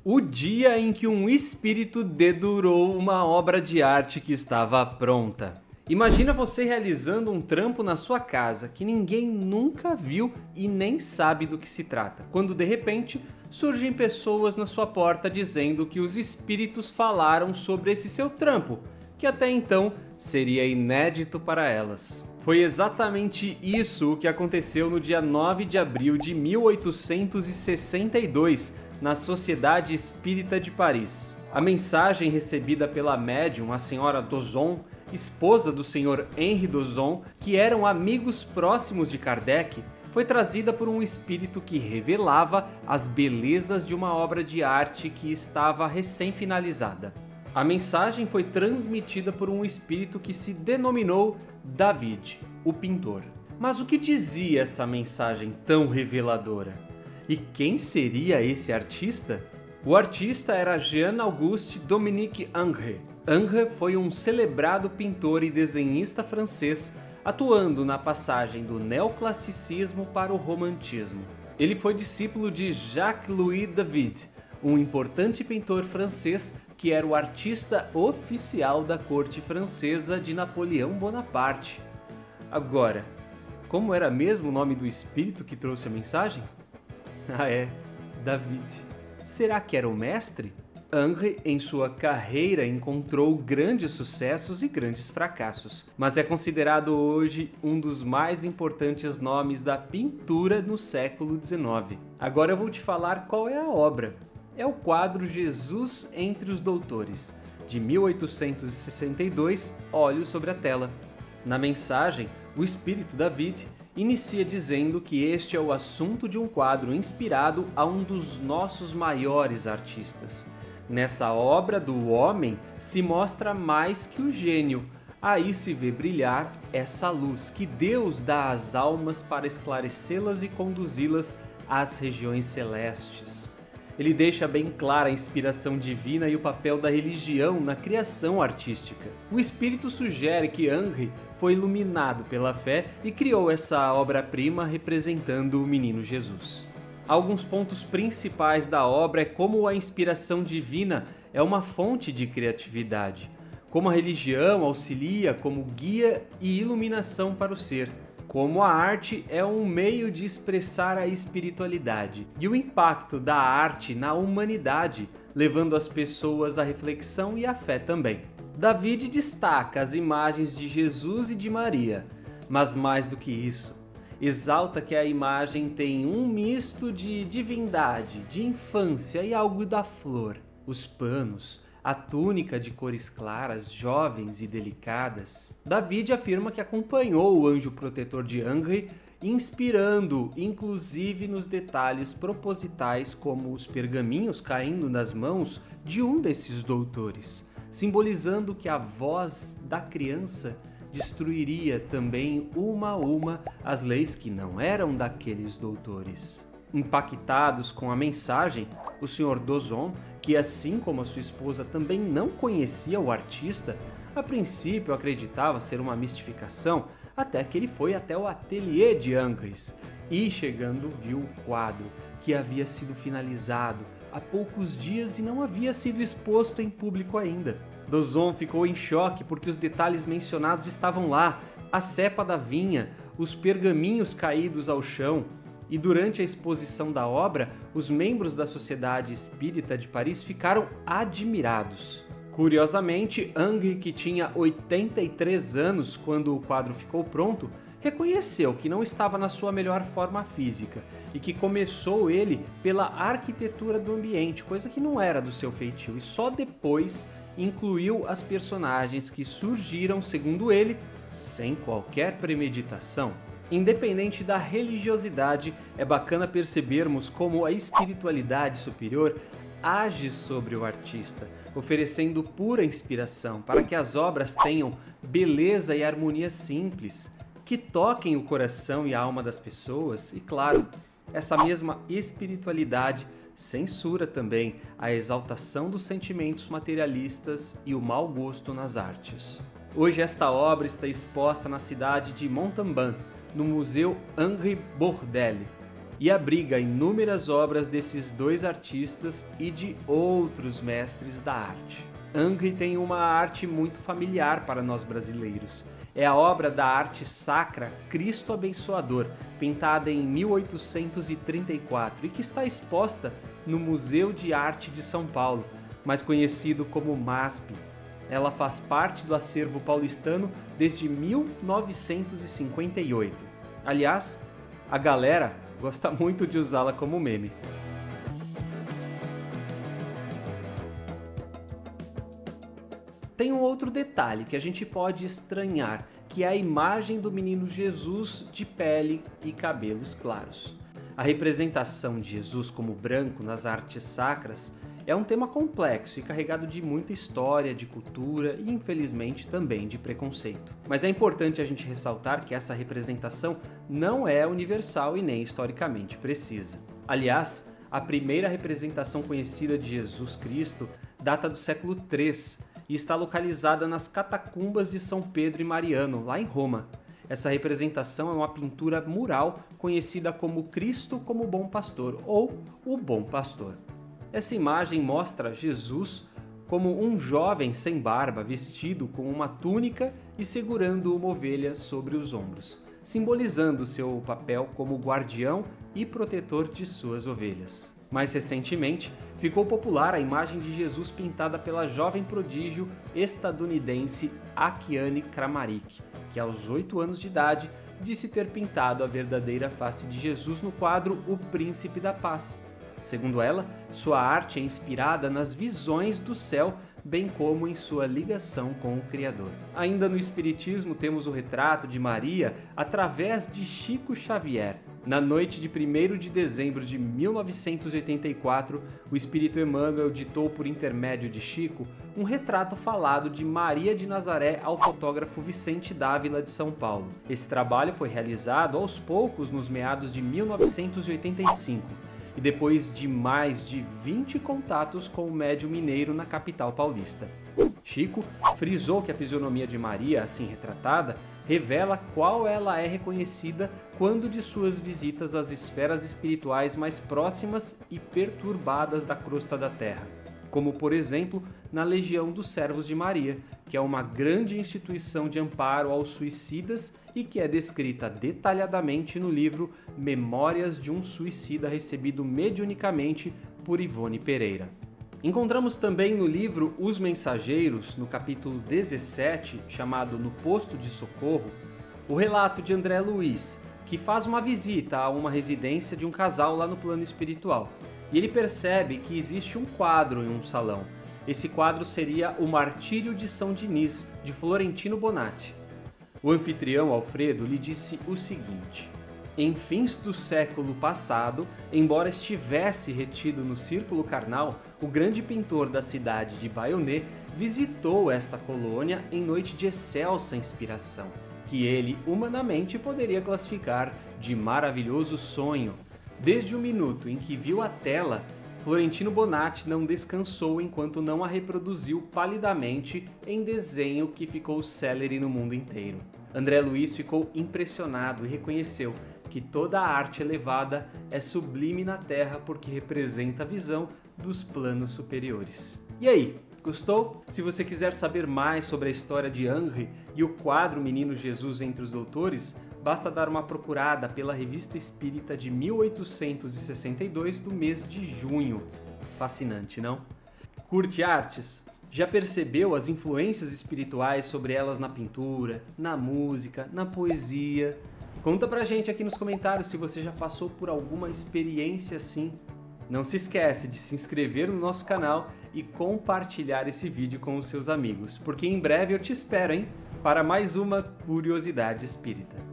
O dia em que um espírito dedurou uma obra de arte que estava pronta. Imagina você realizando um trampo na sua casa que ninguém nunca viu e nem sabe do que se trata, quando de repente surgem pessoas na sua porta dizendo que os espíritos falaram sobre esse seu trampo, que até então seria inédito para elas. Foi exatamente isso o que aconteceu no dia 9 de abril de 1862, na Sociedade Espírita de Paris. A mensagem recebida pela médium, a senhora Dozon, esposa do senhor Henri Dozon, que eram amigos próximos de Kardec, foi trazida por um espírito que revelava as belezas de uma obra de arte que estava recém-finalizada. A mensagem foi transmitida por um espírito que se denominou David, o pintor. Mas o que dizia essa mensagem tão reveladora? E quem seria esse artista? O artista era Jean-Auguste Dominique Ingres. Ingres foi um celebrado pintor e desenhista francês, atuando na passagem do neoclassicismo para o romantismo. Ele foi discípulo de Jacques-Louis David, um importante pintor francês que era o artista oficial da corte francesa de Napoleão Bonaparte. Agora, como era mesmo o nome do espírito que trouxe a mensagem? Ah é, David. Será que era o mestre? Ingres, em sua carreira, encontrou grandes sucessos e grandes fracassos, mas é considerado hoje um dos mais importantes nomes da pintura no século XIX. Agora eu vou te falar qual é a obra. É o quadro Jesus entre os Doutores, de 1862, Olhos sobre a Tela. Na mensagem, o espírito David inicia dizendo que este é o assunto de um quadro inspirado a um dos nossos maiores artistas. Nessa obra do homem se mostra mais que o gênio. Aí se vê brilhar essa luz que Deus dá às almas para esclarecê-las e conduzi-las às regiões celestes. Ele deixa bem clara a inspiração divina e o papel da religião na criação artística. O espírito sugere que Ingres foi iluminado pela fé e criou essa obra-prima representando o menino Jesus. Alguns pontos principais da obra é como a inspiração divina é uma fonte de criatividade, como a religião auxilia como guia e iluminação para o ser, como a arte é um meio de expressar a espiritualidade e o impacto da arte na humanidade, levando as pessoas à reflexão e à fé também. David destaca as imagens de Jesus e de Maria, mas mais do que isso, exalta que a imagem tem um misto de divindade, de infância e algo da flor. Os panos, a túnica de cores claras, jovens e delicadas. David afirma que acompanhou o anjo protetor de Ingres, inspirando inclusive nos detalhes propositais como os pergaminhos caindo nas mãos de um desses doutores, simbolizando que a voz da criança destruiria também uma a uma as leis que não eram daqueles doutores. Impactados com a mensagem, o Sr. Dozon, que assim como a sua esposa também não conhecia o artista, a princípio acreditava ser uma mistificação, até que ele foi até o ateliê de Ingres e, chegando, viu o quadro, que havia sido finalizado há poucos dias e não havia sido exposto em público ainda. Dozon ficou em choque porque os detalhes mencionados estavam lá, a cepa da vinha, os pergaminhos caídos ao chão. E durante a exposição da obra, os membros da Sociedade Espírita de Paris ficaram admirados. Curiosamente, Ingres, que tinha 83 anos quando o quadro ficou pronto, reconheceu que não estava na sua melhor forma física e que começou ele pela arquitetura do ambiente, coisa que não era do seu feitio, e só depois incluiu as personagens que surgiram, segundo ele, sem qualquer premeditação. Independente da religiosidade, é bacana percebermos como a espiritualidade superior age sobre o artista, oferecendo pura inspiração para que as obras tenham beleza e harmonia simples, que toquem o coração e a alma das pessoas e, claro, essa mesma espiritualidade censura também a exaltação dos sentimentos materialistas e o mau gosto nas artes. Hoje esta obra está exposta na cidade de Montauban, no Museu Henri Bourdelle. e abriga inúmeras obras desses dois artistas e de outros mestres da arte. Angry tem uma arte muito familiar para nós brasileiros. É a obra da arte sacra Cristo Abençoador, pintada em 1834 e que está exposta no Museu de Arte de São Paulo, mais conhecido como MASP. Ela faz parte do acervo paulistano desde 1958. Aliás, a galera gosta muito de usá-la como meme. Tem um outro detalhe que a gente pode estranhar, que é a imagem do menino Jesus de pele e cabelos claros. A representação de Jesus como branco nas artes sacras é um tema complexo e carregado de muita história, de cultura e, infelizmente, também de preconceito. Mas é importante a gente ressaltar que essa representação não é universal e nem historicamente precisa. Aliás, a primeira representação conhecida de Jesus Cristo data do século III e está localizada nas catacumbas de São Pedro e Mariano, lá em Roma. Essa representação é uma pintura mural conhecida como Cristo como Bom Pastor ou o Bom Pastor. Essa imagem mostra Jesus como um jovem sem barba, vestido com uma túnica e segurando uma ovelha sobre os ombros, simbolizando seu papel como guardião e protetor de suas ovelhas. Mais recentemente, ficou popular a imagem de Jesus pintada pela jovem prodígio estadunidense Akiane Kramaric, que aos 8 anos de idade disse ter pintado a verdadeira face de Jesus no quadro O Príncipe da Paz. Segundo ela, sua arte é inspirada nas visões do céu, bem como em sua ligação com o Criador. Ainda no Espiritismo temos o retrato de Maria através de Chico Xavier. Na noite de 1º de dezembro de 1984, o Espírito Emmanuel ditou por intermédio de Chico um retrato falado de Maria de Nazaré ao fotógrafo Vicente Dávila de São Paulo. Esse trabalho foi realizado aos poucos nos meados de 1985. E depois de mais de 20 contatos com o médium mineiro na capital paulista. Chico frisou que a fisionomia de Maria, assim retratada, revela qual ela é reconhecida quando de suas visitas às esferas espirituais mais próximas e perturbadas da crosta da Terra, como por exemplo na Legião dos Servos de Maria, que é uma grande instituição de amparo aos suicidas e que é descrita detalhadamente no livro Memórias de um Suicida Recebido Mediunicamente por Ivone Pereira. Encontramos também no livro Os Mensageiros, no capítulo 17, chamado No Posto de Socorro, o relato de André Luiz, que faz uma visita a uma residência de um casal lá no plano espiritual. E ele percebe que existe um quadro em um salão. Esse quadro seria O Martírio de São Diniz, de Florentino Bonatti. O anfitrião Alfredo lhe disse o seguinte: em fins do século passado, embora estivesse retido no círculo carnal, o grande pintor da cidade de Bayonne visitou esta colônia em noite de excelsa inspiração, que ele humanamente poderia classificar de maravilhoso sonho. Desde o minuto em que viu a tela, Florentino Bonatti não descansou enquanto não a reproduziu palidamente em desenho que ficou célere no mundo inteiro. André Luiz ficou impressionado e reconheceu que toda a arte elevada é sublime na Terra porque representa a visão dos planos superiores. E aí, gostou? Se você quiser saber mais sobre a história de Henri e o quadro Menino Jesus entre os Doutores, basta dar uma procurada pela Revista Espírita de 1862 do mês de junho. Fascinante, não? Curte artes? Já percebeu as influências espirituais sobre elas na pintura, na música, na poesia? Conta pra gente aqui nos comentários se você já passou por alguma experiência assim. Não se esquece de se inscrever no nosso canal e compartilhar esse vídeo com os seus amigos, porque em breve eu te espero, hein? Para mais uma Curiosidade Espírita.